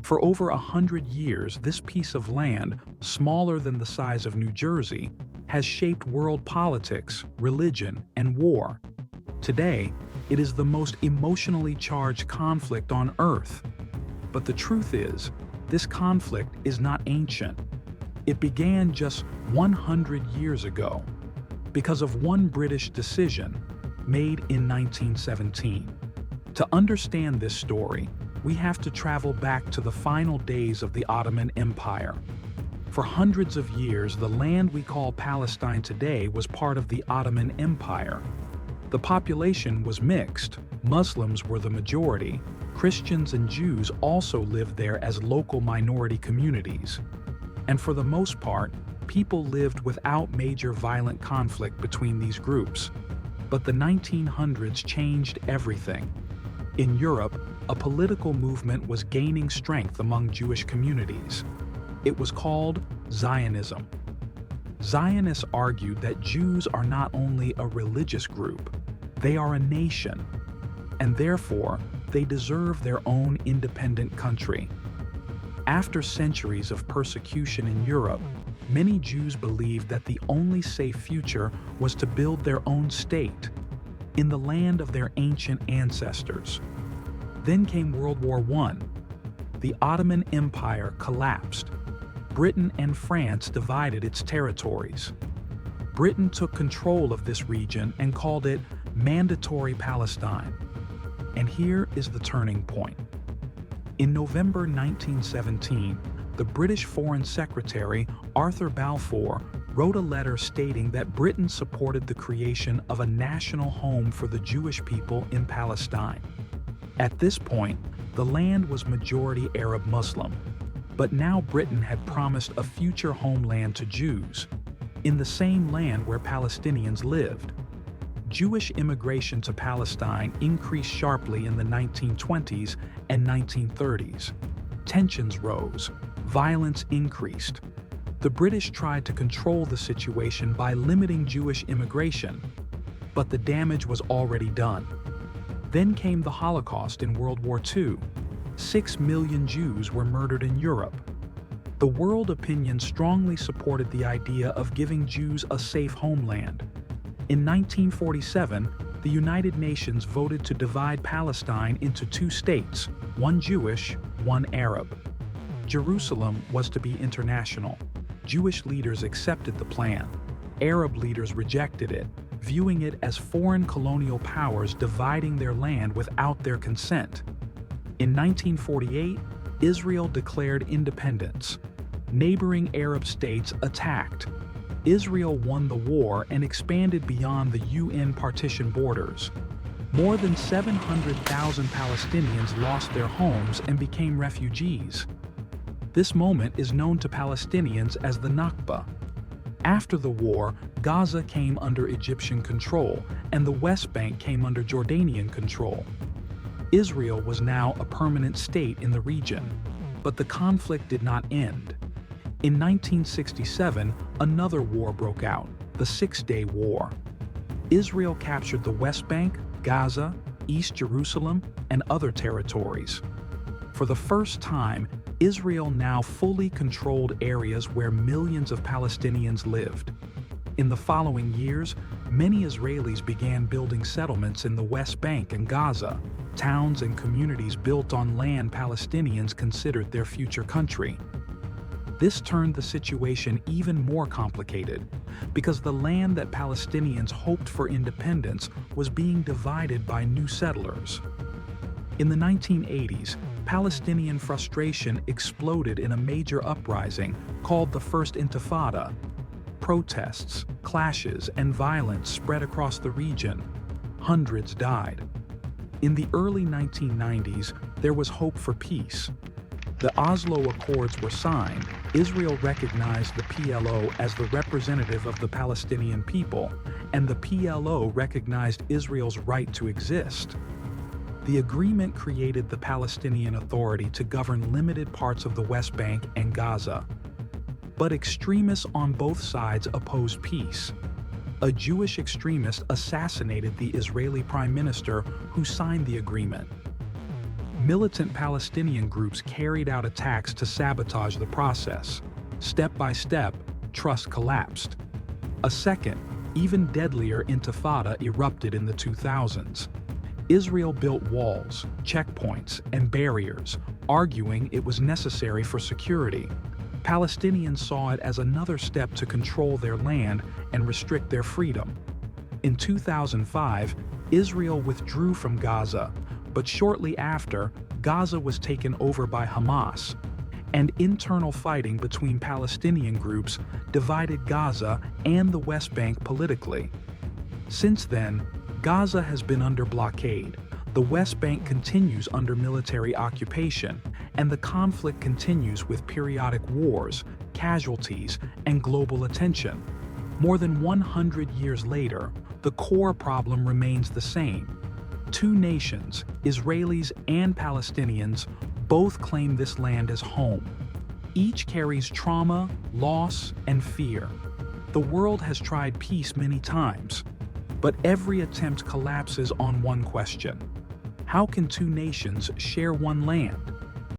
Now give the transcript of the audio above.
For over 100 years, this piece of land, smaller than the size of New Jersey, has shaped world politics, religion, and war. Today, it is the most emotionally charged conflict on Earth. But the truth is, this conflict is not ancient. It began just 100 years ago because of one British decision made in 1917. To understand this story, we have to travel back to the final days of the Ottoman Empire. For hundreds of years, the land we call Palestine today was part of the Ottoman Empire. The population was mixed. Muslims were the majority. Christians and Jews also lived there as local minority communities. And for the most part, people lived without major violent conflict between these groups. But the 1900s changed everything. In Europe, a political movement was gaining strength among Jewish communities. It was called Zionism. Zionists argued that Jews are not only a religious group, they are a nation, and therefore they deserve their own independent country. After centuries of persecution in Europe, many Jews believed that the only safe future was to build their own state in the land of their ancient ancestors. Then came World War I. The Ottoman Empire collapsed. Britain and France divided its territories. Britain took control of this region and called it Mandatory Palestine. And here is the turning point. In November 1917, the British Foreign Secretary Arthur Balfour wrote a letter stating that Britain supported the creation of a national home for the Jewish people in Palestine. At this point, the land was majority Arab Muslim, but now Britain had promised a future homeland to Jews, in the same land where Palestinians lived. Jewish immigration to Palestine increased sharply in the 1920s and 1930s. Tensions rose, violence increased. The British tried to control the situation by limiting Jewish immigration, but the damage was already done. Then came the Holocaust in World War II. 6 million Jews were murdered in Europe. The world opinion strongly supported the idea of giving Jews a safe homeland. In 1947, the United Nations voted to divide Palestine into 2 states, one Jewish, one Arab. Jerusalem was to be international. Jewish leaders accepted the plan. Arab leaders rejected it, viewing it as foreign colonial powers dividing their land without their consent. In 1948, Israel declared independence. Neighboring Arab states attacked. Israel won the war and expanded beyond the UN partition borders. More than 700,000 Palestinians lost their homes and became refugees. This moment is known to Palestinians as the Nakba. After the war, Gaza came under Egyptian control, and the West Bank came under Jordanian control. Israel was now a permanent state in the region, but the conflict did not end. In 1967, another war broke out, the Six-Day War. Israel captured the West Bank, Gaza, East Jerusalem, and other territories. For the first time, Israel now fully controlled areas where millions of Palestinians lived. In the following years, many Israelis began building settlements in the West Bank and Gaza, towns and communities built on land Palestinians considered their future country. This turned the situation even more complicated, because the land that Palestinians hoped for independence was being divided by new settlers. In the 1980s, Palestinian frustration exploded in a major uprising called the First Intifada. Protests, clashes, and violence spread across the region. Hundreds died. In the early 1990s, there was hope for peace. The Oslo Accords were signed. Israel recognized the PLO as the representative of the Palestinian people, and the PLO recognized Israel's right to exist. The agreement created the Palestinian Authority to govern limited parts of the West Bank and Gaza. But extremists on both sides opposed peace. A Jewish extremist assassinated the Israeli prime minister who signed the agreement. Militant Palestinian groups carried out attacks to sabotage the process. Step by step, trust collapsed. A second, even deadlier intifada erupted in the 2000s. Israel built walls, checkpoints, and barriers, arguing it was necessary for security. Palestinians saw it as another step to control their land and restrict their freedom. In 2005, Israel withdrew from Gaza, but shortly after, Gaza was taken over by Hamas, and internal fighting between Palestinian groups divided Gaza and the West Bank politically. Since then, Gaza has been under blockade, the West Bank continues under military occupation, and the conflict continues with periodic wars, casualties, and global attention. More than 100 years later, the core problem remains the same. Two nations, Israelis and Palestinians, both claim this land as home. Each carries trauma, loss, and fear. The world has tried peace many times, but every attempt collapses on one question: how can two nations share one land?